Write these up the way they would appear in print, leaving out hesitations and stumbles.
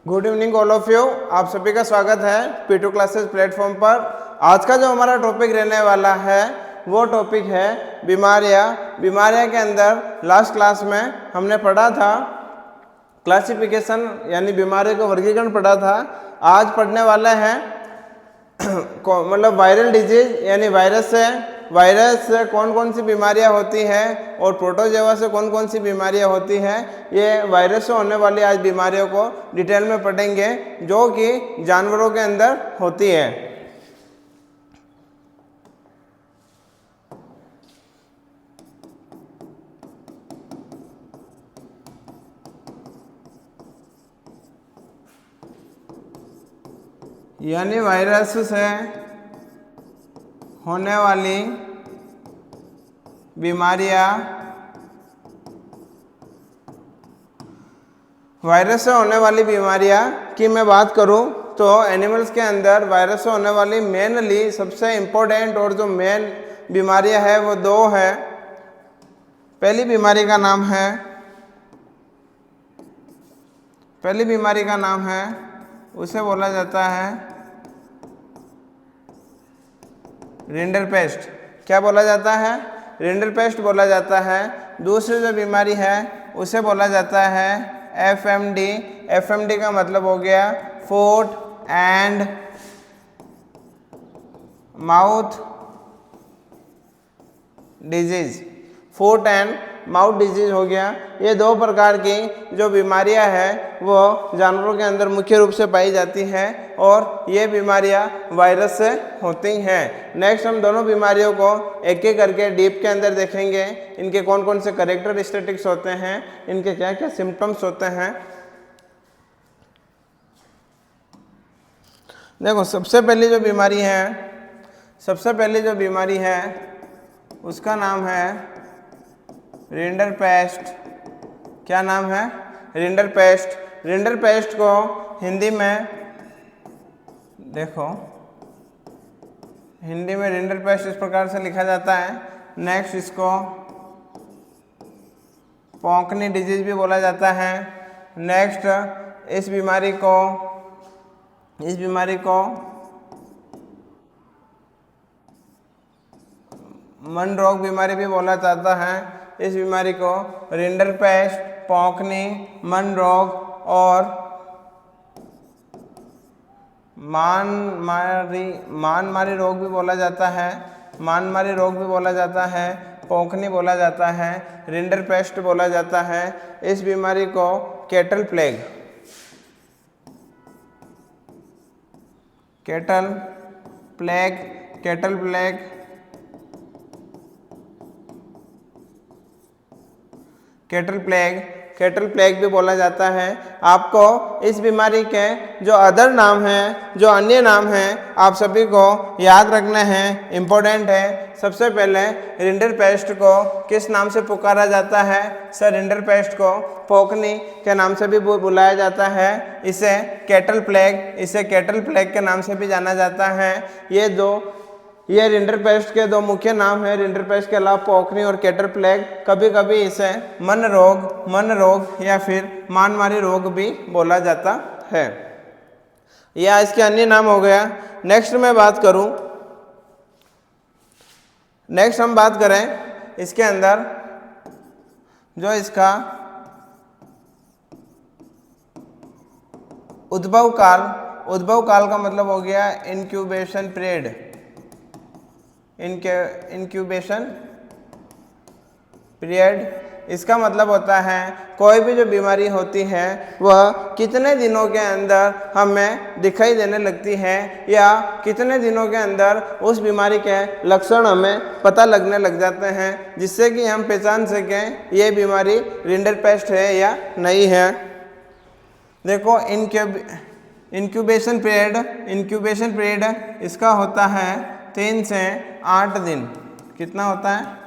Good evening all of you. आप सभी का स्वागत है P2 क्लासेस प्लेटफॉर्म पर। आज का जो हमारा टॉपिक रहने वाला है वो टॉपिक है बीमारियां के अंदर लास्ट क्लास में हमने पढ़ा था क्लासिफिकेशन यानी बीमारियों का वर्गीकरण पढ़ा था। आज पढ़ने वाला है मतलब वायरल डिजीज यानी वायरस से कौन कौन सी बीमारियां होती हैं और प्रोटोजोआ से कौन कौन सी बीमारियां होती हैं। ये वायरस से होने वाली आज बीमारियों को डिटेल में पढ़ेंगे जो कि जानवरों के अंदर होती है। यानी वायरस से होने वाली बीमारियां की मैं बात करूं तो एनिमल्स के अंदर वायरस से होने वाली मेनली सबसे इम्पोर्टेंट और जो मेन बीमारियां है वो दो है। पहली बीमारी का नाम है उसे बोला जाता है रिंडरपेस्ट। क्या बोला जाता है? रिंडरपेस्ट बोला जाता है। दूसरी जो बीमारी है उसे बोला जाता है एफएमडी। एफएमडी का मतलब हो गया foot and mouth disease. Foot and mouth disease हो गया। ये दो प्रकार की जो बीमारियां हैं वो जानवरों के अंदर मुख्य रूप से पाई जाती हैं और ये बीमारियां वायरस से होती हैं। नेक्स्ट हम दोनों बीमारियों को एक एक करके डीप के अंदर देखेंगे। इनके कौन कौन से कैरेक्टरिस्टिक्स होते हैं, इनके क्या क्या सिम्टम्स होते हैं। देखो सबसे पहली जो बीमारी है उसका नाम है रिंडरपेस्ट। क्या नाम है? रिंडरपेस्ट। रिंडरपेस्ट को हिंदी में देखो, हिंदी में रिंडरपेस्ट इस प्रकार से लिखा जाता है। नेक्स्ट इसको पॉकनी डिजीज भी बोला जाता है। नेक्स्ट इस बीमारी को मन रोग बीमारी भी बोला जाता है। इस बीमारी को रिंडरपेस्ट, पॉकनी, मन रोग और मानमारी रोग भी बोला जाता है। पॉकनी बोला जाता है, रिंडरपेस्ट बोला जाता है। इस बीमारी को कैटल प्लेग भी बोला जाता है। आपको इस बीमारी के जो अन्य नाम हैं आप सभी को याद रखने हैं, इम्पोर्टेंट है। सबसे पहले रिंडरपेस्ट को किस नाम से पुकारा जाता है? सर रिंडरपेस्ट को पॉकनी के नाम से भी बुलाया जाता है। इसे कैटल प्लेग के नाम से भी जाना जाता है। ये रिंडरपेस्ट के दो मुख्य नाम हैं। रिंडरपेस्ट के अलावा पॉकनी और कैटल प्लेग। कभी कभी इसे मन रोग या फिर मानमारी रोग भी बोला जाता है। यह इसके अन्य नाम हो गया। नेक्स्ट हम बात करें इसके अंदर जो इसका उद्भव काल का मतलब हो गया इंक्यूबेशन पीरियड। इसका मतलब होता है कोई भी जो बीमारी होती है वह कितने दिनों के अंदर हमें दिखाई देने लगती है या कितने दिनों के अंदर उस बीमारी के लक्षण हमें पता लगने लग जाते हैं, जिससे कि हम पहचान सकें ये बीमारी रिंडरपेस्ट है या नहीं है। देखो इंक्यूबेशन पीरियड इसका होता है 3 से 8 दिन। कितना होता है?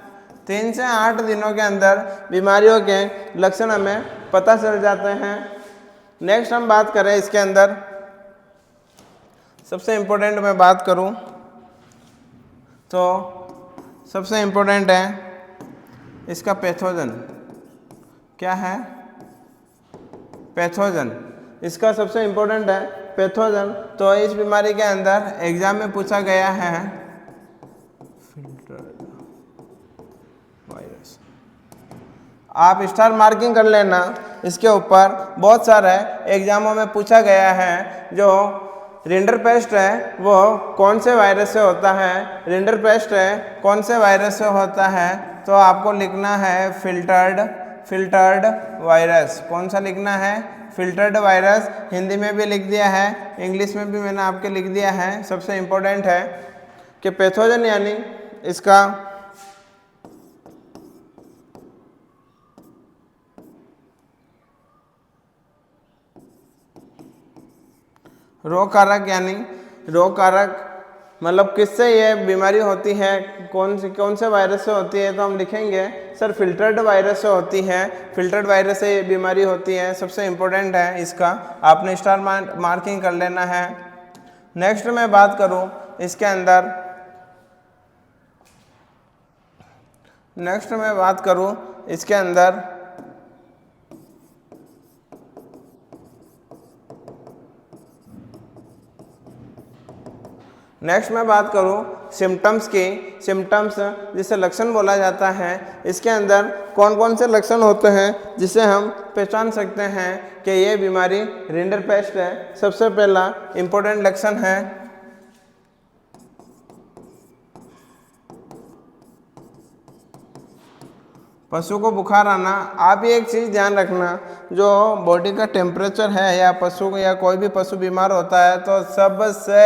3 से 8 दिनों के अंदर बीमारियों के लक्षण हमें पता चल जाते हैं। नेक्स्ट हम बात करें इसके अंदर सबसे इम्पोर्टेंट मैं बात करूं तो सबसे इम्पोर्टेंट है इसका पैथोजन। क्या है? पैथोजन। इसका सबसे इम्पोर्टेंट है पैथोजन। तो इस बीमारी के अंदर एग्जाम में पूछा गया है फिल्टर्ड वायरस। आप स्टार मार्किंग कर लेना इसके ऊपर, बहुत सारे एग्जामों में पूछा गया है। जो रिंडरपेस्ट है वो कौन से वायरस से होता है, रिंडरपेस्ट है कौन से वायरस से होता है, तो आपको लिखना है फिल्टर्ड वायरस। कौन सा लिखना है? Filtered virus. हिंदी में भी लिख दिया है, इंग्लिश में भी मैंने आपके लिख दिया है। सबसे इम्पोर्टेंट है कि पैथोजन यानी इसका रोग कारक, यानी रोग कारक मतलब किससे ये बीमारी होती है, कौन से वायरस से होती है, तो हम लिखेंगे सर फिल्टर्ड वायरस से होती है। फिल्टर्ड वायरस से ये बीमारी होती है। सबसे इम्पोर्टेंट है इसका, आपने स्टार मार्किंग कर लेना है। नेक्स्ट मैं बात करूं इसके अंदर, नेक्स्ट मैं बात करूं इसके अंदर नेक्स्ट मैं बात करूं सिम्टम्स की। सिम्टम्स जिसे लक्षण बोला जाता है, इसके अंदर कौन कौन से लक्षण होते हैं जिसे हम पहचान सकते हैं कि ये बीमारी रिंडरपेस्ट है। सबसे पहला इम्पोर्टेंट लक्षण है पशु को बुखार आना। आप ये एक चीज़ ध्यान रखना, जो बॉडी का टेम्परेचर है या पशु या कोई भी पशु बीमार होता है तो सबसे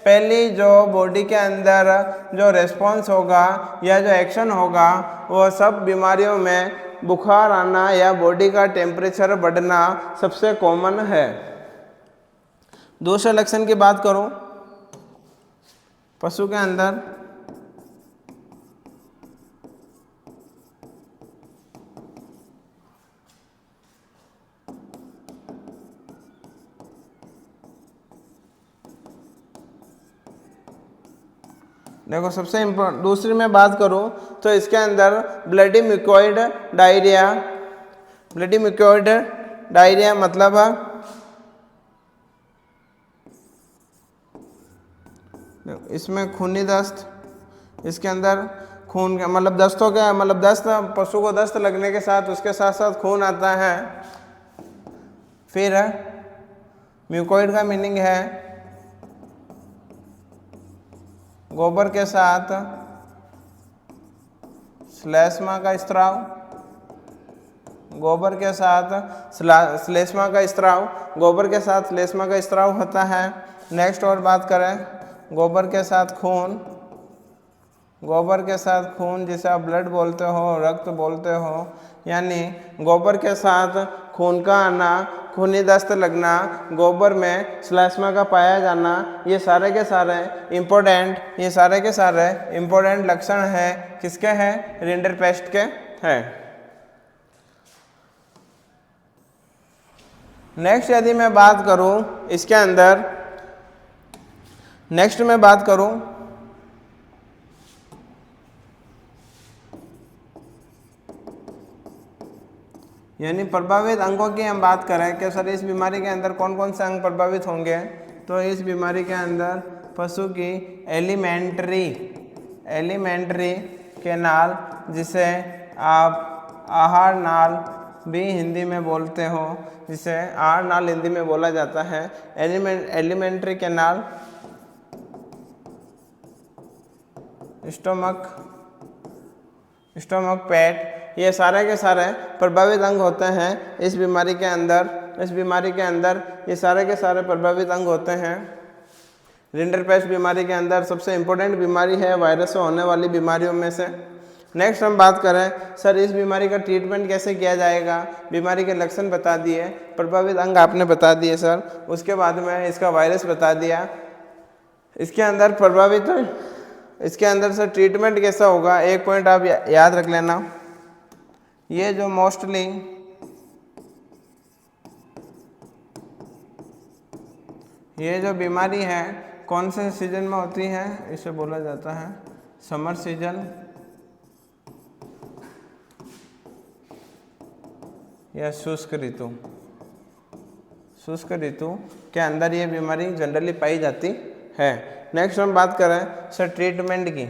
पहली जो बॉडी के अंदर जो रेस्पॉन्स होगा या जो एक्शन होगा वो सब बीमारियों में बुखार आना या बॉडी का टेम्परेचर बढ़ना सबसे कॉमन है। दूसरे लक्षण की बात करूं पशु के अंदर, देखो सबसे इम्पोर्टेंट, दूसरी मैं बात करूं तो इसके अंदर bloody mucoid diarrhoea. Bloody mucoid diarrhoea मतलब इसमें खूनी दस्त, इसके अंदर खून मतलब दस्तों के मतलब दस्त, पशु को दस्त लगने के साथ उसके साथ साथ खून आता है। फिर म्यूकोइड का मीनिंग है गोबर के साथ श्लेष्मा का स्त्राव, गोबर के साथ श्लेष्मा का स्त्राव, गोबर के साथ श्लेष्मा का स्त्राव होता है। नेक्स्ट और बात करें गोबर के साथ खून, गोबर के साथ खून जिसे आप ब्लड बोलते हो, रक्त बोलते हो, यानी गोबर के साथ खून का आना, खूनी दस्त लगना, गोबर में श्लेष्मा का पाया जाना, ये सारे के सारे इम्पोर्टेंट लक्षण हैं किसके हैं? रिंडरपेस्ट के हैं। नेक्स्ट यदि मैं बात करूं इसके अंदर, नेक्स्ट मैं बात करूं यानी प्रभावित अंगों की हम बात करें कि सर इस बीमारी के अंदर कौन कौन से अंग प्रभावित होंगे, तो इस बीमारी के अंदर पशु की एलिमेंट्री कैनाल, जिसे आप आहार नाल भी हिंदी में बोलते हो, जिसे आहार नाल हिंदी में बोला जाता है, एलिमेंट्री कैनाल, स्टोमक, पेट, ये सारे के सारे प्रभावित अंग होते हैं इस बीमारी के अंदर। इस बीमारी के अंदर ये सारे के सारे प्रभावित अंग होते हैं। रिंडरपेस्ट बीमारी के अंदर सबसे इम्पोर्टेंट बीमारी है वायरस से होने वाली बीमारियों में से। नेक्स्ट हम बात करें सर इस बीमारी का ट्रीटमेंट कैसे किया जाएगा। बीमारी के लक्षण बता दिए, प्रभावित अंग आपने बता दिए सर, उसके बाद में इसका वायरस बता दिया। इसके अंदर इसके अंदर सर ट्रीटमेंट कैसा होगा, एक पॉइंट आप याद रख लेना, ये जो मोस्टली ये जो बीमारी है कौन से सीजन में होती है, इसे बोला जाता है समर सीजन या शुष्क शुष्क ऋतु के अंदर ये बीमारी जनरली पाई जाती है। नेक्स्ट हम बात करें सर ट्रीटमेंट की।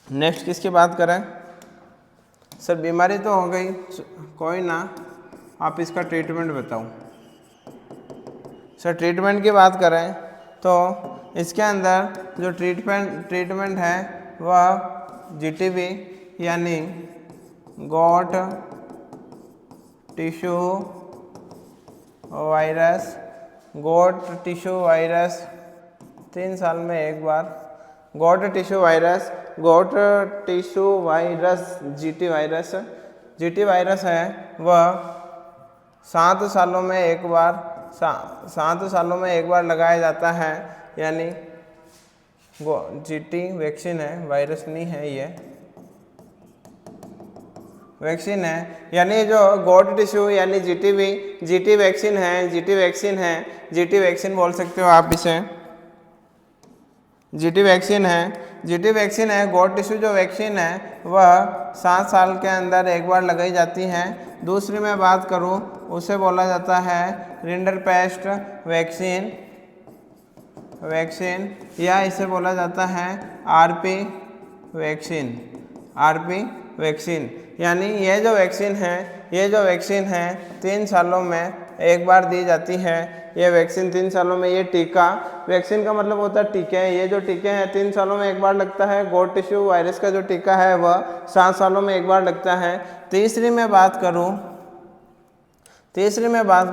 नेक्स्ट किसकी बात करें सर? बीमारी तो हो गई, कोई ना, आप इसका ट्रीटमेंट बताओ। सर ट्रीटमेंट की बात करें तो इसके अंदर जो ट्रीटमेंट है वह जीटीवी यानी goat tissue virus, goat tissue virus 3 साल में एक बार, goat tissue virus GT virus है वह 7 सालों में एक बार 7 सालों में एक बार लगाया जाता है, यानी जीटी वैक्सीन है, वायरस नहीं है, ये वैक्सीन है। यानी जो गॉट टिश्यू यानी जीटी वैक्सीन है, जीटी वैक्सीन बोल सकते हो आप इसे, जीटी वैक्सीन है। गॉट टिश्यू जो वैक्सीन है वह 7 साल के अंदर एक बार लगाई जाती है। दूसरी मैं बात करूं उसे बोला जाता है रिंडरपेस्ट वैक्सीन या इसे बोला जाता है आरपी वैक्सीन। यानी ये जो वैक्सीन है 3 सालों में एक बार दी जाती है। ये वैक्सीन 3 सालों में, ये टीका, वैक्सीन का मतलब होता है टीके, ये जो टीके हैं 3 सालों में एक बार लगता है। गॉट टिश्यू वायरस का जो टीका है वह 7 सालों में एक बार लगता है। तीसरी मैं बात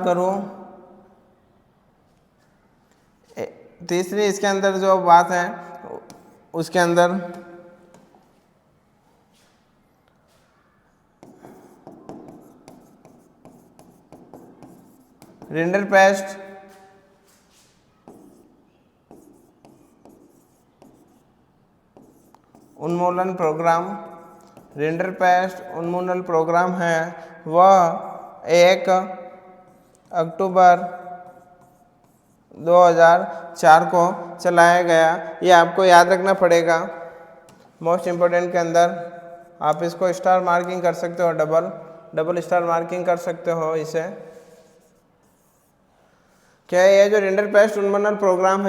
करूं तीसरी इसके अंदर जो बात है उसके अंदर रिंडरपेस्ट उन्मूलन प्रोग्राम है वह 1 अक्टूबर 2004 को चलाया गया। ये आपको याद रखना पड़ेगा। मोस्ट इम्पोर्टेंट के अंदर आप इसको स्टार मार्किंग कर सकते हो, डबल स्टार मार्किंग कर सकते हो इसे। क्या ये जो रिंडरपेस्ट उन्मूलन प्रोग्राम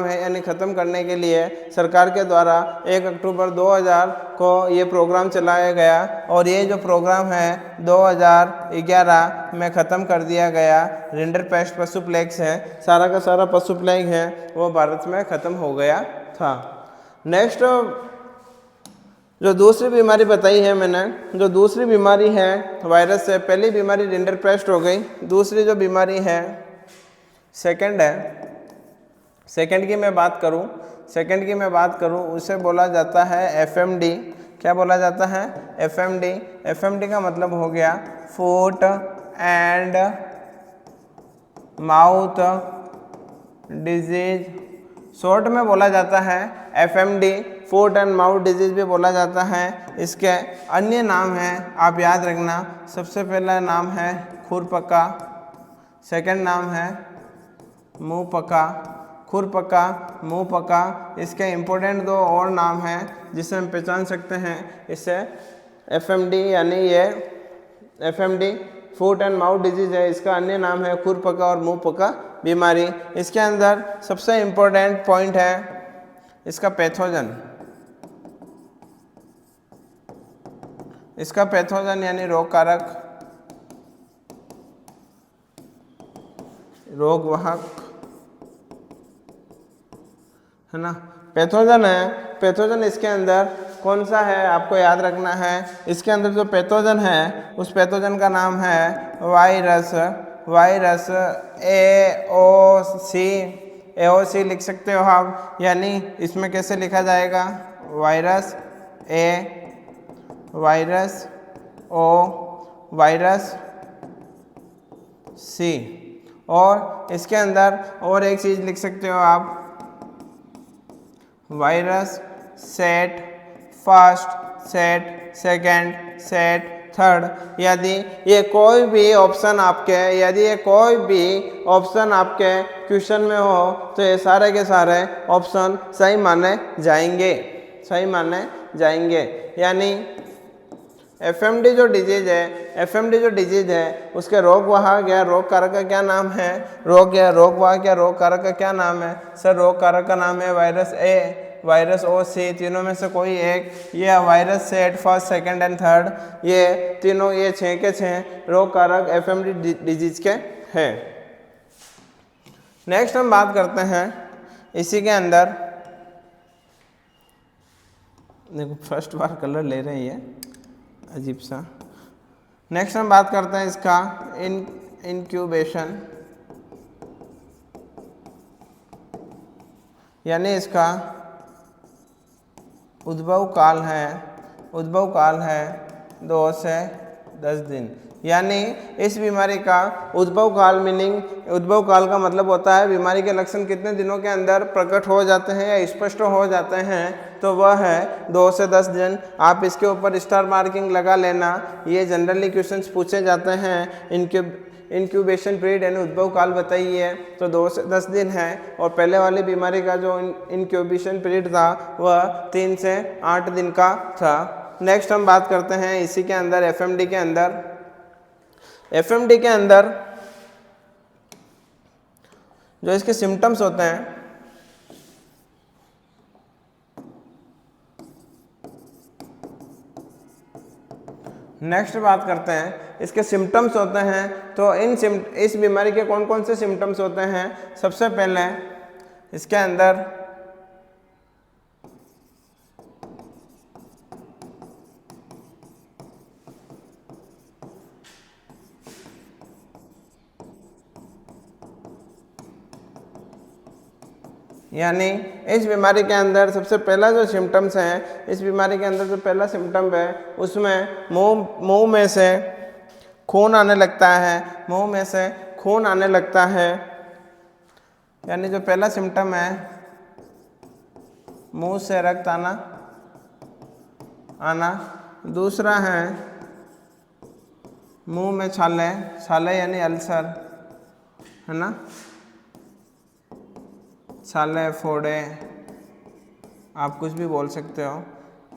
है यानी ख़त्म करने के लिए सरकार के द्वारा 1 अक्टूबर 2000 को ये प्रोग्राम चलाया गया और ये जो प्रोग्राम है 2011 में ख़त्म कर दिया गया। रिंडरपेस्ट पशु प्लेग है, सारा का सारा पशु प्लेग है वो भारत में ख़त्म हो गया था। नेक्स्ट जो दूसरी बीमारी बताई है मैंने, जो दूसरी बीमारी है वायरस से, पहली बीमारी रिंडरपेस्ट हो गई, दूसरी जो बीमारी है सेकंड की मैं बात करूं उसे बोला जाता है एफएमडी। क्या बोला जाता है? एफएमडी का मतलब हो गया foot and mouth disease, short में बोला जाता है FMD. Foot and mouth disease भी बोला जाता है। इसके अन्य नाम हैं, आप याद रखना। सबसे पहला नाम है खुरपका, सेकंड नाम है मुंह पका। इसके इम्पोर्टेंट 2 और नाम हैं जिसे हम पहचान सकते हैं इससे। एफएमडी यानी ये FMD foot and mouth disease है, इसका अन्य नाम है खुरपका और मुंह पका बीमारी। इसके अंदर सबसे इम्पोर्टेंट पॉइंट है इसका पैथोजन यानी रोगवाहक है ना, पैथोजन इसके अंदर कौन सा है आपको याद रखना है। इसके अंदर जो पैथोजन है उस पैथोजन का नाम है वायरस एओसी लिख सकते हो आप। यानी इसमें कैसे लिखा जाएगा? वायरस ओ वायरस सी। और इसके अंदर और एक चीज लिख सकते हो आप, virus set first, set second, set third. यदि ये कोई भी ऑप्शन आपके क्वेश्चन में हो तो ये सारे के सारे ऑप्शन सही माने जाएंगे। यानी एफएमडी जो डिजीज है उसके रोग वाहक या रोग कारक का क्या नाम है? रोग वाहक या रोग कारक का क्या नाम है? सर रोग कारक का नाम है वायरस ए, वायरस ओ, सी, तीनों में से कोई एक। ये वायरस से फर्स्ट, सेकंड एंड थर्ड, ये तीनों, ये 6 के 6 रोग कारक एफएमडी डिजीज के हैं। नेक्स्ट हम बात करते हैं इसी के अंदर, देखो फर्स्ट बार कलर ले रहे हैं ये अजीब सा। नेक्स्ट हम बात करते हैं इसका इंक्यूबेशन, यानी इसका उद्भव काल है 2 से 10 दिन। यानी इस बीमारी का उद्भव काल उद्भव काल का मतलब होता है बीमारी के लक्षण कितने दिनों के अंदर प्रकट हो जाते हैं या स्पष्ट हो जाते हैं, तो वह है 2 से 10 दिन। आप इसके ऊपर स्टार मार्किंग लगा लेना। ये जनरली क्वेश्चंस पूछे जाते हैं। इंक्यूबेशन पीरियड यानी उद्भव काल बताइए, तो 2 से 10 दिन है। और पहले वाली बीमारी का जो इंक्यूबेशन पीरियड था वह 3 से 8 दिन का था। नेक्स्ट हम बात करते हैं इसी के अंदर एफएमडी के अंदर जो इसके सिम्टम्स होते हैं, नेक्स्ट बात करते हैं इसके सिम्टम्स होते हैं। तो इस बीमारी के कौन कौन से सिम्टम्स होते हैं? सबसे पहले इसके अंदर यानी इस बीमारी के अंदर सबसे पहला जो सिम्टम्स है, इस बीमारी के अंदर जो पहला सिम्टम है उसमें मुंह में से खून आने लगता है। यानी जो पहला सिम्टम है मुंह से रक्त आना। दूसरा है मुंह में छाले यानी अल्सर, है ना, छाले, फोड़े, आप कुछ भी बोल सकते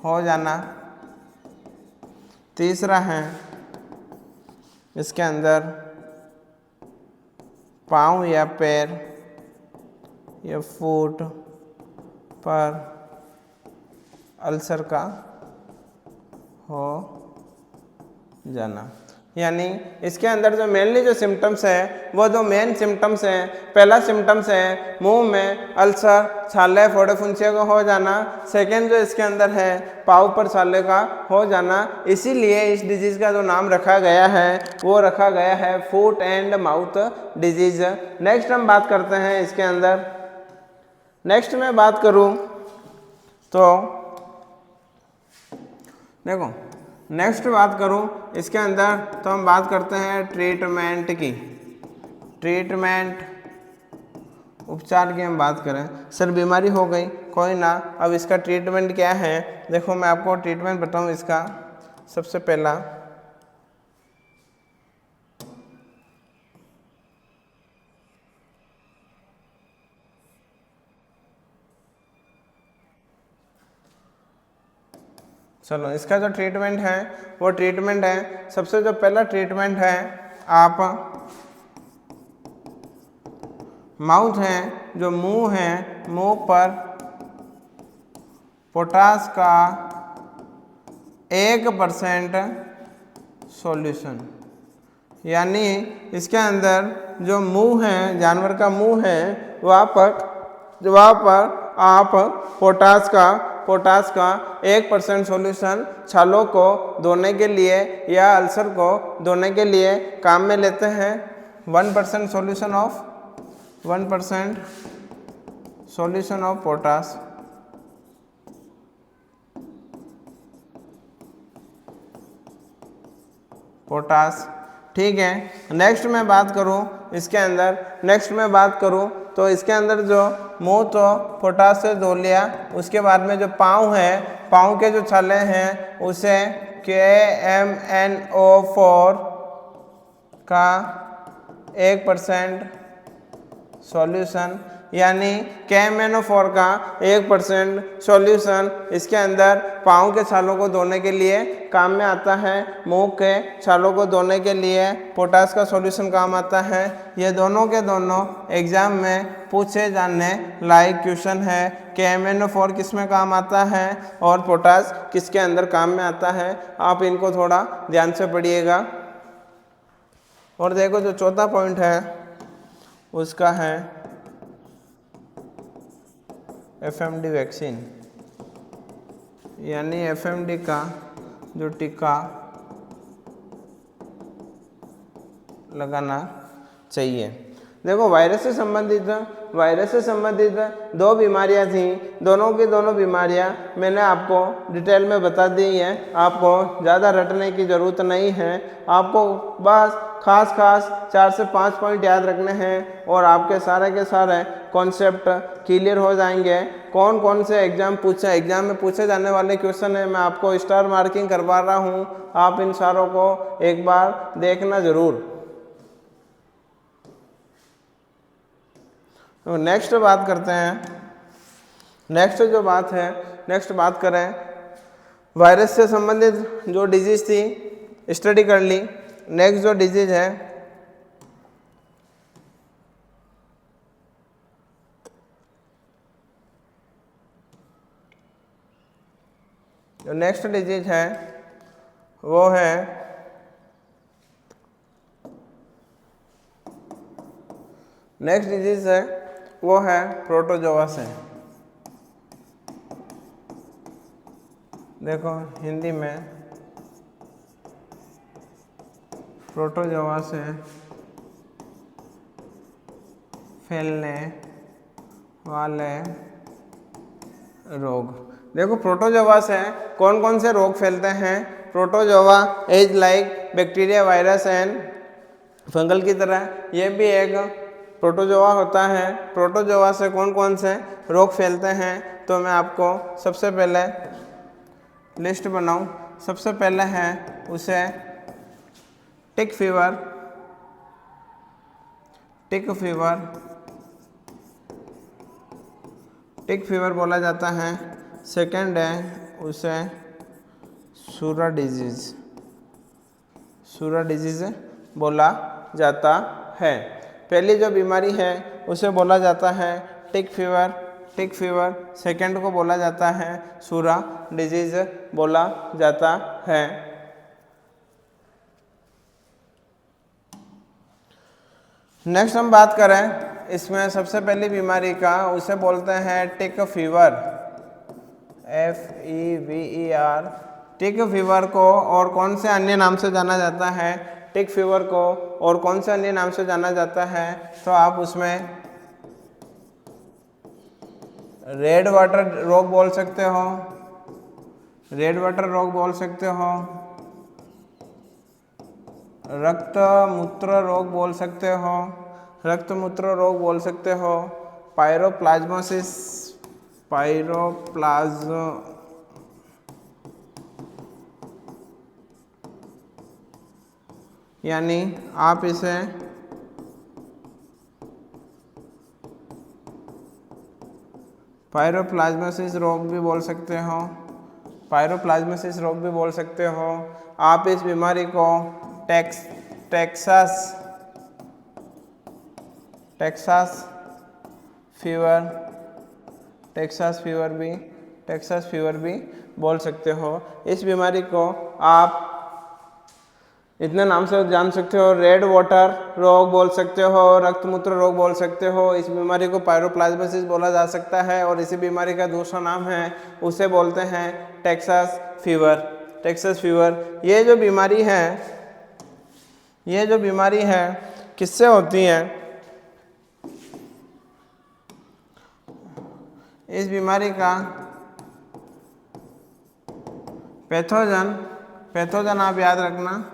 हो जाना। तीसरा है इसके अंदर पाँव या पैर या फुट पर अल्सर का हो जाना। यानी इसके अंदर जो मेनली जो सिम्टम्स है वो दो मेन सिम्टम्स हैं। पहला सिम्टम्स है मुंह में अल्सर, छाले, फोड़े, फुंसियों का हो जाना। सेकेंड जो इसके अंदर है पाँव पर छाले का हो जाना। इसीलिए इस डिजीज़ का जो नाम रखा गया है वो रखा गया है foot and mouth disease. Next हम बात करते हैं इसके अंदर, नेक्स्ट मैं बात करूं तो देखो, नेक्स्ट बात करूं इसके अंदर तो हम बात करते हैं ट्रीटमेंट की। ट्रीटमेंट, उपचार की हम बात करें। सर बीमारी हो गई, कोई ना, अब इसका ट्रीटमेंट क्या है? देखो मैं आपको ट्रीटमेंट बताऊं इसका। सबसे पहला चलो इसका जो ट्रीटमेंट है वो ट्रीटमेंट है, सबसे जो पहला ट्रीटमेंट है आप माउथ है जो मुंह है, मुंह पर पोटास का 1% सॉल्यूशन। यानी इसके अंदर जो मुंह है, जानवर का मुंह है, वहाँ पर आप पोटास का 1% सॉल्यूशन छालों को धोने के लिए या अल्सर को धोने के लिए काम में लेते हैं। 1% सॉल्यूशन ऑफ पोटास। ठीक है, नेक्स्ट मैं बात करूं इसके अंदर, तो इसके अंदर जो मुंह तो पोटास से धो लिया, उसके बाद में जो पाँव है, पाँव के जो छाले हैं उसे KMNO4 का 1% सॉल्यूशन, यानी KMnO4 का 1% सॉल्यूशन इसके अंदर पाँव के छालों को धोने के लिए काम में आता है, मुंह के छालों को धोने के लिए पोटास का सॉल्यूशन काम आता है। ये दोनों के दोनों एग्जाम में पूछे जाने लायक क्वेश्चन है। KMnO4 किस में काम आता है और पोटास किसके अंदर काम में आता है, आप इनको थोड़ा ध्यान से पढ़िएगा। और देखो जो चौथा पॉइंट है उसका है FMD वैक्सीन, यानी FMD का जो टीका लगाना चाहिए। देखो वायरस से संबंधित दो बीमारियां थी, दोनों की दोनों बीमारियां मैंने आपको डिटेल में बता दी हैं, आपको ज़्यादा रटने की ज़रूरत नहीं है। आपको बस खास 4 से 5 पॉइंट याद रखने हैं और आपके सारे के सारे कॉन्सेप्ट क्लियर हो जाएंगे। कौन कौन से एग्जाम में पूछे जाने वाले क्वेश्चन है मैं आपको स्टार मार्किंग करवा रहा हूँ, आप इन सारों को एक बार देखना ज़रूर। तो नेक्स्ट बात करते हैं। नेक्स्ट बात करें वायरस से संबंधित जो डिजीज थी स्टडी कर ली। नेक्स्ट जो डिजीज है वो है प्रोटोजोआ से। देखो हिंदी में प्रोटोजोआ से फैलने वाले रोग। देखो प्रोटोजोआ से कौन कौन से रोग फैलते हैं। Protozoa is like bacteria, virus and fungal की तरह ये भी एक प्रोटोजोआ होता है। प्रोटोजोआ से कौन कौन से रोग फैलते हैं तो मैं आपको सबसे पहले लिस्ट बनाऊं। सबसे पहले है उसे टिक फीवर बोला जाता है। सेकंड है उसे सूरा डिजीज बोला जाता है। पहली जो बीमारी है उसे बोला जाता है टिक फीवर, सेकंड को बोला जाता है सूरा डिजीज बोला जाता है। नेक्स्ट हम बात करें इसमें सबसे पहली बीमारी का, उसे बोलते हैं टिक फीवर, FEVER। टिक फीवर को और कौन से अन्य नाम से जाना जाता है, टिक फीवर को और कौन से अन्य नाम से जाना जाता है तो आप उसमें रेड वाटर रोग बोल सकते हो, रक्त मूत्र रोग बोल सकते हो, पायरोप्लाज्मोसिस, यानी आप इसे पायरोप्लाज्मोसिस रोग भी बोल सकते हो। आप इस बीमारी को टेक्सास फीवर भी बोल सकते हो। इस बीमारी को आप इतने नाम से जान सकते हो, रेड वाटर रोग बोल सकते हो, रक्तमूत्र रोग बोल सकते हो। इस बीमारी को पायरोप्लाज्मोसिस बोला जा सकता है और इसी बीमारी का दूसरा नाम है उसे बोलते हैं टेक्सास फीवर। ये जो बीमारी है किससे होती है? इस बीमारी का पैथोजन आप याद रखना।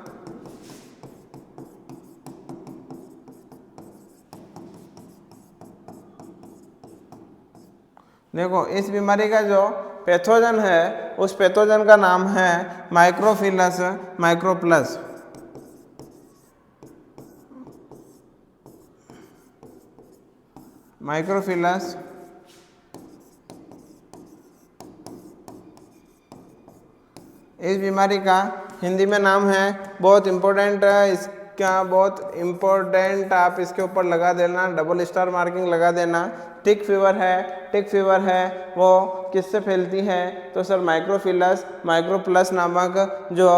देखो इस बीमारी का जो पैथोजन है उस पैथोजन का नाम है माइक्रोफिलस माइक्रोप्लस। माइक्रोफिलस इस बीमारी का हिंदी में नाम है, बहुत इम्पोर्टेंट है इसका, बहुत इम्पोर्टेंट, आप इसके ऊपर लगा देना, डबल स्टार मार्किंग लगा देना। टिक फीवर है, टिक फीवर है वो किससे फैलती है? तो सर माइक्रोफिलस माइक्रोप्लस नामक जो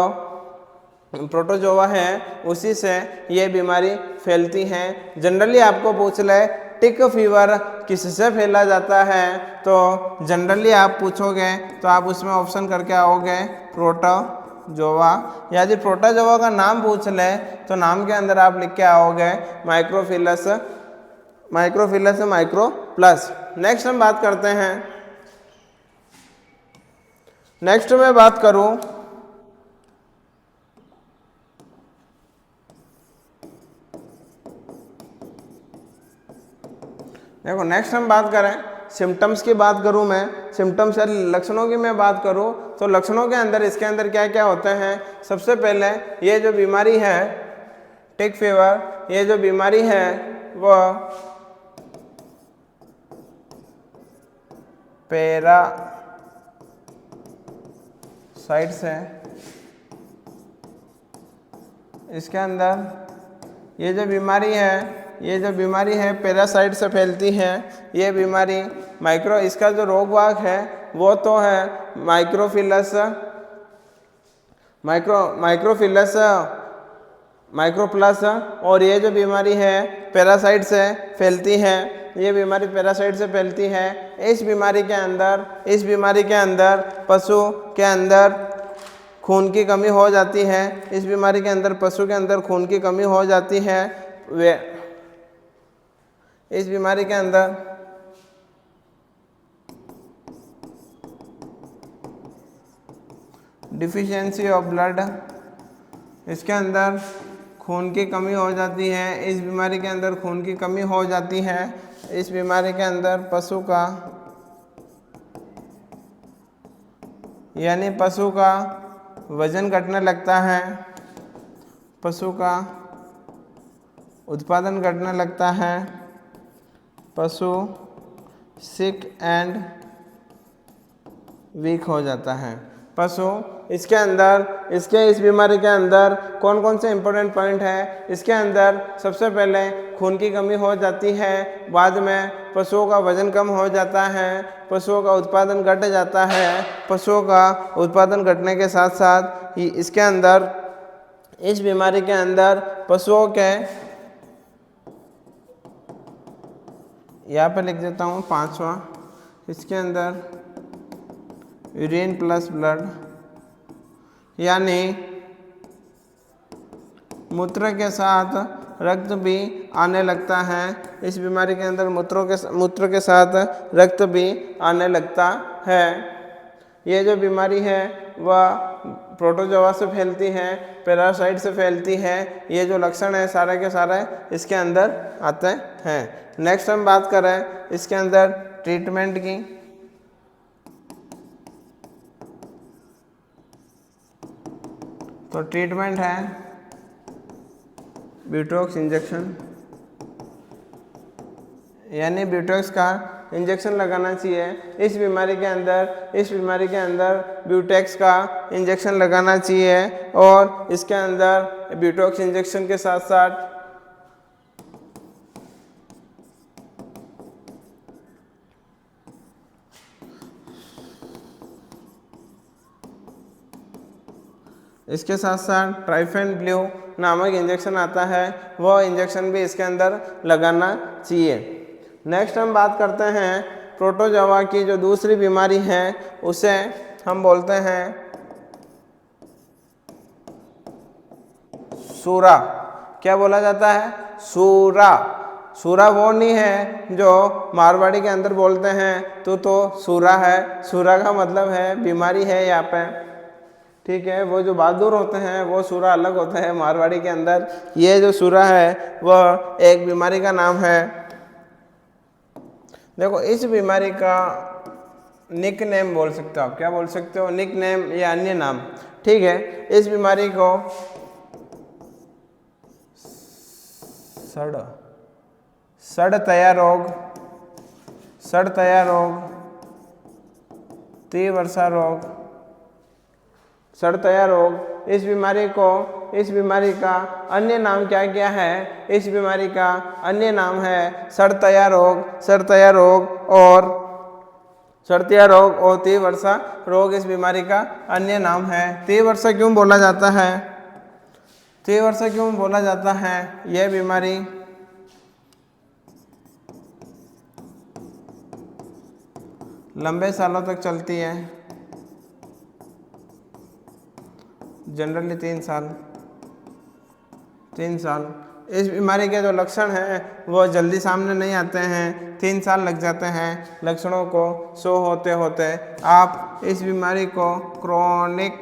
प्रोटोजोआ है उसी से ये बीमारी फैलती है। जनरली आपको पूछ ले टिक फीवर किससे फैला जाता है, तो जनरली आप पूछोगे तो आप उसमें ऑप्शन करके आओगे प्रोटोजोआ। यदि प्रोटोजोआ का नाम पूछ ले तो नाम के अंदर आप लिख के आओगे माइक्रोफिलस माइक्रोफिलस माइक्रोप्लस। नेक्स्ट हम बात करते हैं, नेक्स्ट मैं बात करूं देखो, नेक्स्ट हम बात करें सिम्टम्स की, बात करूं मैं सिम्टम्स या लक्षणों की मैं बात करूं तो लक्षणों के अंदर इसके अंदर क्या क्या होते हैं? सबसे पहले ये जो बीमारी है टिक फीवर, ये जो बीमारी है वो पैरासाइट से, इसके अंदर ये जो बीमारी है पैरासाइट से फैलती है। ये बीमारी इसका जो रोगवाहक है वो तो है माइक्रोप्लस, और ये जो बीमारी है पैरासाइट से फैलती है। ये बीमारी पैरासाइट से फैलती है। इस बीमारी के अंदर पशु के अंदर खून की कमी हो जाती है। इस बीमारी के अंदर पशु के अंदर खून की कमी हो जाती है। इस बीमारी के अंदर डिफिशियंसी ऑफ ब्लड, इसके अंदर खून की कमी हो जाती है। इस बीमारी के अंदर खून की कमी हो जाती है। इस बीमारी के अंदर पशु का वजन घटने लगता है, पशु का उत्पादन घटने लगता है, पशु सिक एंड वीक हो जाता है। पशु इस बीमारी के अंदर कौन कौन से इंपॉर्टेंट पॉइंट है? इसके अंदर सबसे पहले खून की कमी हो जाती है, बाद में पशुओं का वजन कम हो जाता है, पशुओं का उत्पादन घट जाता है। पशुओं का उत्पादन घटने के साथ साथ इसके अंदर, इस बीमारी के अंदर पशुओं के, यहाँ पे लिख देता हूँ 5वां, इसके अंदर यूरिन प्लस ब्लड, यानी मूत्र के साथ रक्त भी आने लगता है। इस बीमारी के अंदर मूत्र के साथ रक्त भी आने लगता है। ये जो बीमारी है वह प्रोटोजोआ से फैलती है, पैरासाइट से फैलती है। ये जो लक्षण है सारे के सारे इसके अंदर आते हैं। नेक्स्ट हम बात करें इसके अंदर ट्रीटमेंट की। तो ट्रीटमेंट है ब्यूटॉक्स इंजेक्शन, यानी ब्यूटॉक्स का इंजेक्शन लगाना चाहिए। इस बीमारी के अंदर ब्यूटेक्स का इंजेक्शन लगाना चाहिए, और इसके अंदर ब्यूटॉक्स इंजेक्शन के साथ साथ ट्राइफेन ब्लू नामक इंजेक्शन आता है, वो इंजेक्शन भी इसके अंदर लगाना चाहिए। नेक्स्ट हम बात करते हैं प्रोटोजोआ की जो दूसरी बीमारी है, उसे हम बोलते हैं सूरा। क्या बोला जाता है? सूरा। सूरा वो नहीं है जो मारवाड़ी के अंदर बोलते हैं तो सूरा है। सूरा का मतलब है बीमारी है यहाँ पे, ठीक है। वो जो बहादुर होते हैं वो सूरा अलग होते हैं मारवाड़ी के अंदर। ये जो सूरा है वह एक बीमारी का नाम है। देखो, इस बीमारी का निक नेम बोल सकते हो आप। क्या बोल सकते हो? निक नेम या अन्य नाम, ठीक है। इस बीमारी को सड़तया रोग सड़तया रोग, तीव्रसा रोग, सड़तया रोग। इस बीमारी का अन्य नाम क्या क्या है? इस बीमारी का अन्य नाम है सड़तया रोग और तीव्रसा रोग इस बीमारी का अन्य नाम है। तीव्रसा क्यों बोला जाता है? तीव्रसा क्यों बोला जाता है? यह बीमारी लंबे सालों तक चलती है, जनरली 3 साल। इस बीमारी के जो लक्षण हैं वो जल्दी सामने नहीं आते हैं, 3 साल लग जाते हैं लक्षणों को शो होते होते। आप इस बीमारी को क्रोनिक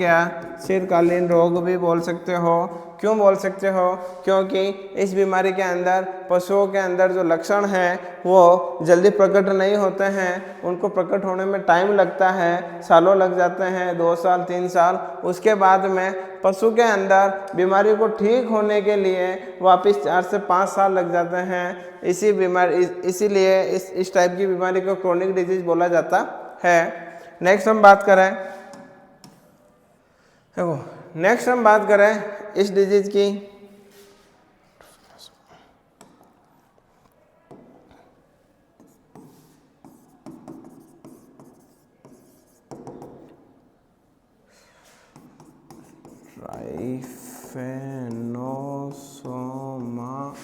या चिरकालीन रोग भी बोल सकते हो। क्यों बोल सकते हो? क्योंकि इस बीमारी के अंदर पशुओं के अंदर जो लक्षण हैं वो जल्दी प्रकट नहीं होते हैं, उनको प्रकट होने में टाइम लगता है, सालों लग जाते हैं, 2 साल 3 साल। उसके बाद में पशु के अंदर बीमारी को ठीक होने के लिए वापस 4 से 5 साल लग जाते हैं। इसीलिए इस टाइप की बीमारी को क्रोनिक डिजीज बोला जाता है। नेक्स्ट हम बात करें इस डिजीज की। ट्राइफेनोसोमा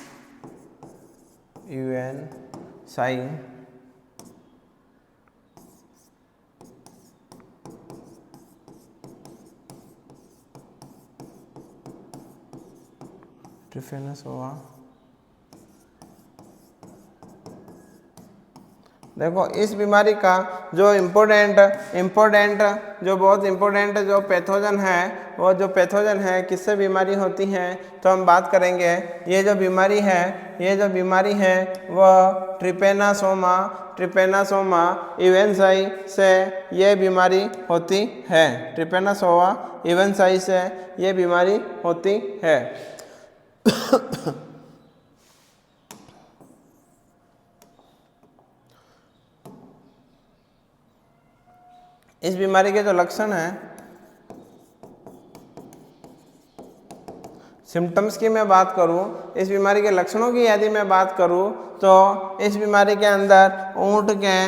यूएनसाई ट्रिफेनोसोमा। देखो इस बीमारी का जो बहुत इम्पोर्टेंट जो पैथोजन है, वो जो पैथोजन है किससे बीमारी होती है तो हम बात करेंगे। ये जो बीमारी है वह ट्रिपेनासोमा यूएनसाई से ये बीमारी होती है। ट्रिपेनासोमा यूएनसाई से ये बीमारी होती है। इस बीमारी के जो लक्षण हैं, सिम्टम्स की मैं बात करूं, इस बीमारी के लक्षणों की यदि मैं बात करूं तो इस बीमारी के अंदर ऊंट के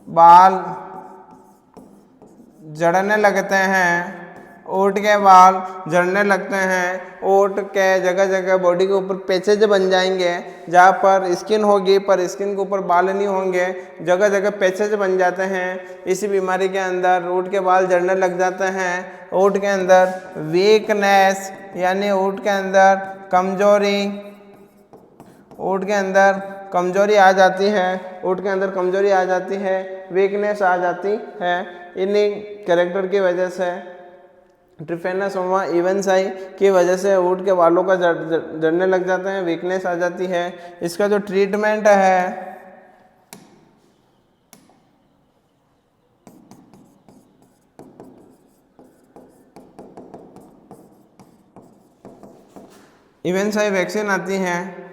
बाल झड़ने लगते हैं, ऊँट के जगह जगह बॉडी के ऊपर पैचेज बन जाएंगे, जहाँ पर स्किन होगी पर स्किन के ऊपर बाल नहीं होंगे, जगह जगह पैचेज बन जाते हैं। इसी बीमारी के अंदर ऊँट के बाल झड़ने लग जाते हैं। ऊँट के अंदर वीकनेस यानी ऊँट के अंदर कमजोरी आ जाती है, वीकनेस आ जाती है। इन्हीं कैरेक्टर की वजह से, ट्रिपेनासोमा यूएनसाई की वजह से ऊँट के बालों का झड़ने लग जाते हैं, वीकनेस आ जाती है। इसका जो ट्रीटमेंट है यूएनसाई वैक्सीन आती है,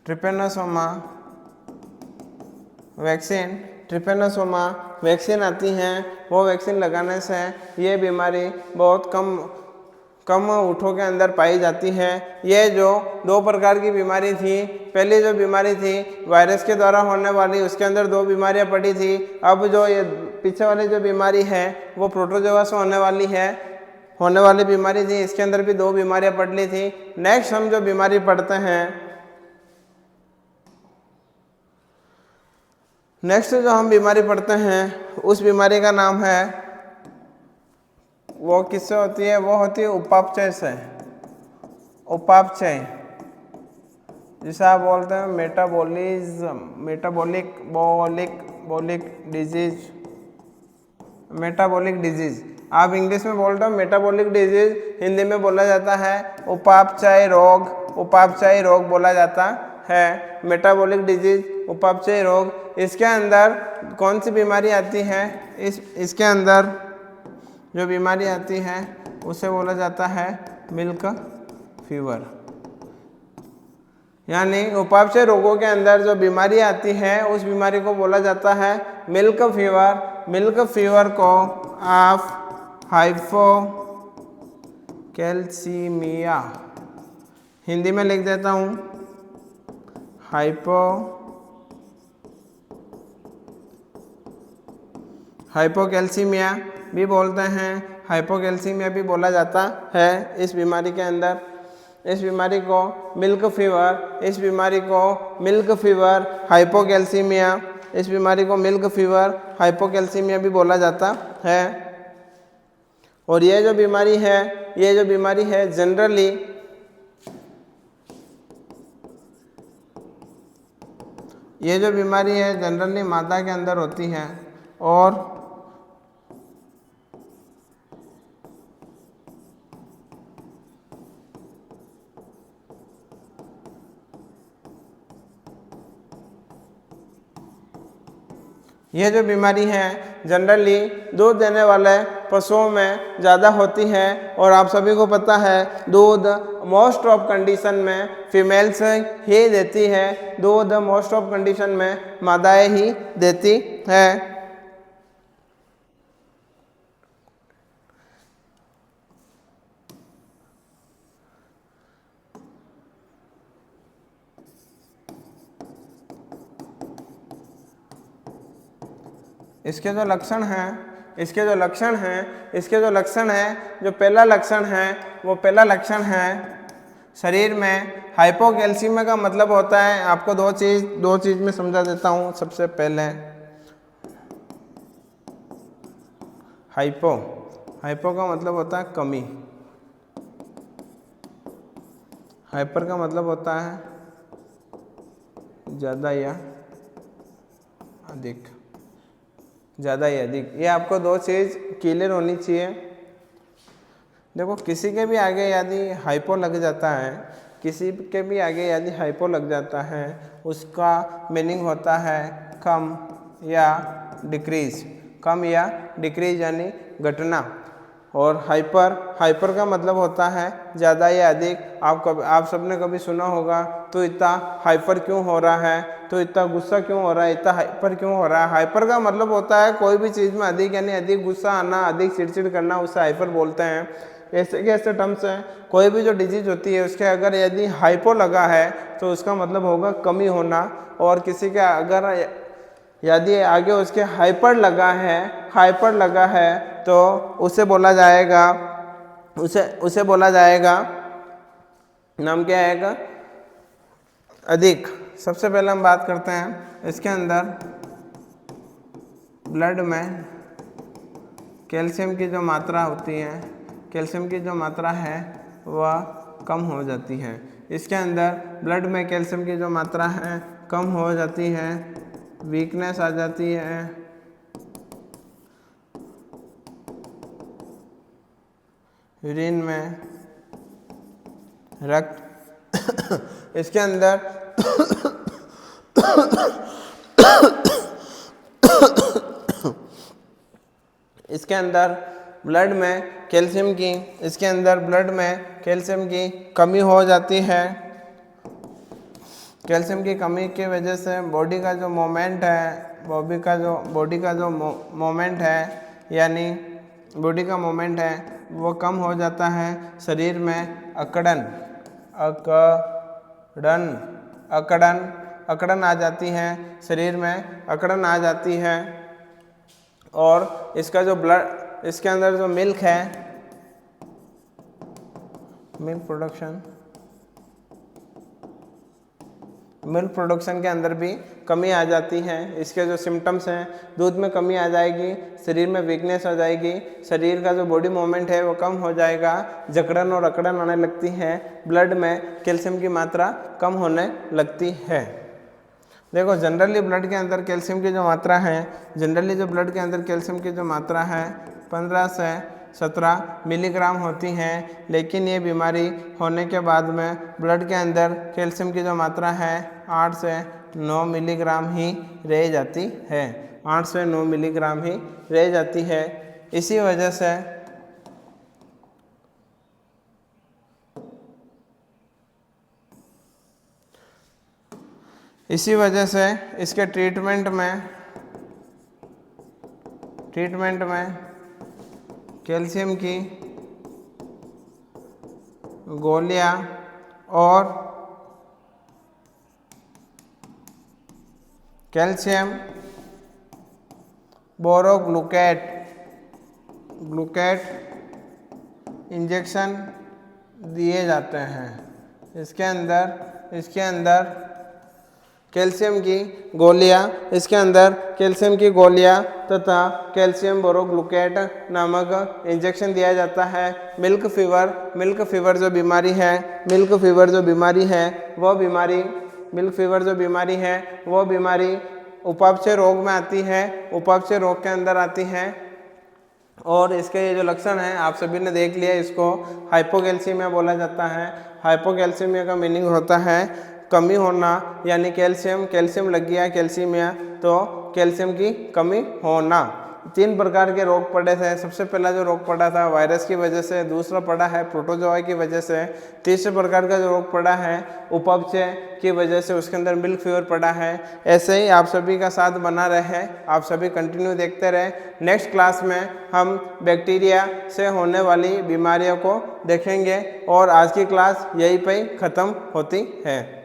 ट्रिपेनासोमा वैक्सीन आती हैं। वो वैक्सीन लगाने से ये बीमारी बहुत कम ऊँटों के अंदर पाई जाती है। ये जो 2 प्रकार की बीमारी थी, पहली जो बीमारी थी वायरस के द्वारा होने वाली, उसके अंदर 2 बीमारियां पड़ी थी। अब जो ये पीछे वाली जो बीमारी है वो प्रोटोजोआ से होने वाली बीमारी थी, इसके अंदर भी 2 बीमारियां पड़ी थी। नेक्स्ट हम जो बीमारी पढ़ते हैं, उस बीमारी का नाम है, वो किससे होती है? वो होती है उपापचय से। उपापचय जिसे आप बोलते हैं मेटाबॉलिक डिजीज। आप इंग्लिश में बोलते हो मेटाबॉलिक डिजीज, हिंदी में बोला जाता है उपापचय रोग बोला जाता है मेटाबॉलिक डिजीज, उपापचय रोग। इसके अंदर कौन सी बीमारी आती है? इसके अंदर जो बीमारी आती है उसे बोला जाता है मिल्क फीवर। यानी उपापचय रोगों के अंदर जो बीमारी आती है उस बीमारी को बोला जाता है मिल्क फीवर। मिल्क फीवर को आप हाइपोकैल्सीमिया, हिंदी में लिख देता हूँ, हाइपोकैल्सीमिया भी बोलते हैं, हाइपोकैल्सीमिया भी बोला जाता है इस बीमारी के अंदर। इस बीमारी को मिल्क फीवर, इस बीमारी को मिल्क फीवर, हाइपोकैल्सीमिया, इस बीमारी को मिल्क फीवर, हाइपोकैल्सीमिया भी बोला जाता है। और ये जो बीमारी है जनरली मादा के अंदर होती है और ये जो बीमारी है जनरली दूध देने वाले पशुओं में ज़्यादा होती है। और आप सभी को पता है दूध मोस्ट ऑफ कंडीशन में फीमेल्स ही देती है, दूध मोस्ट ऑफ कंडीशन में मादाएं ही देती है। इसके जो लक्षण हैं, जो पहला लक्षण है शरीर में हाइपोकैल्सीमिया का मतलब होता है, आपको दो चीज में समझा देता हूँ। सबसे पहले हाइपो का मतलब होता है कमी, हाइपर का मतलब होता है ज़्यादा या अधिक, ज़्यादा या अधिक। ये आपको दो चीज़ क्लियर होनी चाहिए। देखो किसी के भी आगे यदि हाइपो लग जाता है, उसका मीनिंग होता है कम या डिक्रीज यानी घटना। और हाइपर का मतलब होता है ज़्यादा या अधिक। आप सबने कभी सुना होगा तो इतना हाइपर क्यों हो रहा है, तो इतना गुस्सा क्यों हो रहा है, इतना हाइपर क्यों हो रहा है। हाइपर का मतलब होता है कोई भी चीज़ में अधिक, यानी अधिक गुस्सा आना, अधिक चिड़चिड़ करना, उसे हाइपर बोलते हैं। ऐसे टर्म्स हैं। कोई भी जो डिजीज होती है उसके अगर यदि हाइपो लगा है तो उसका मतलब होगा कमी होना। और किसी का अगर यदि आगे उसके हाइपर लगा है तो उसे बोला जाएगा नाम क्या आएगा? अधिक। सबसे पहले हम बात करते हैं इसके अंदर ब्लड में कैल्शियम की जो मात्रा होती है, कैल्शियम की जो मात्रा है वह कम हो जाती है। इसके अंदर ब्लड में कैल्शियम की जो मात्रा है कम हो जाती है, वीकनेस आ जाती है, यूरिन में रक्त इसके अंदर ब्लड में कैल्शियम की कमी हो जाती है। कैल्शियम की कमी की वजह से बॉडी का जो मोमेंट है यानी बॉडी का मोमेंट है वो कम हो जाता है। शरीर में अकड़न आ जाती है, शरीर में अकड़न आ जाती है। और इसका जो ब्लड, इसके अंदर जो मिल्क प्रोडक्शन के अंदर भी कमी आ जाती है। इसके जो सिम्टम्स हैं, दूध में कमी आ जाएगी, शरीर में वीकनेस आ जाएगी, शरीर का जो बॉडी मूवमेंट है वो कम हो जाएगा, जकड़न और अकड़न आने लगती है, ब्लड में कैल्शियम की मात्रा कम होने लगती है। देखो जनरली ब्लड के अंदर कैल्शियम की जो मात्रा है 15 से 17 मिलीग्राम होती हैं, लेकिन ये बीमारी होने के बाद में ब्लड के अंदर कैल्शियम की जो मात्रा है 8 से 9 मिलीग्राम ही रह जाती है, 8 से 9 मिलीग्राम ही रह जाती है। इसी वजह से इसके ट्रीटमेंट में कैल्शियम की गोलियां और कैल्शियम बोरोग्लूकेट इंजेक्शन दिए जाते हैं। इसके अंदर कैल्शियम की गोलियां तथा कैल्शियम बोरोग्लूकेट नामक इंजेक्शन दिया जाता है। मिल्क फीवर जो बीमारी है वो बीमारी उपापचय रोग में आती है, उपापचय रोग के अंदर आती है। और इसके ये जो लक्षण हैं आप सभी ने देख लिया, इसको हाइपोकैल्सीमिया बोला जाता है। हाइपोकैल्सीमिया का मीनिंग होता है कमी होना, यानी कैल्शियम लग गया कैल्सीमिया, तो कैल्शियम की कमी होना। 3 प्रकार के रोग पड़े थे। सबसे पहला जो रोग पड़ा था वायरस की वजह से, दूसरा पड़ा है प्रोटोजोआ की वजह से, तीसरे प्रकार का जो रोग पड़ा है उपापचय की वजह से, उसके अंदर मिल्क फीवर पड़ा है। ऐसे ही आप सभी का साथ बना रहे, आप सभी कंटिन्यू देखते रहे। नेक्स्ट क्लास में हम बैक्टीरिया से होने वाली बीमारियों को देखेंगे और आज की क्लास यहीं पे ख़त्म होती है।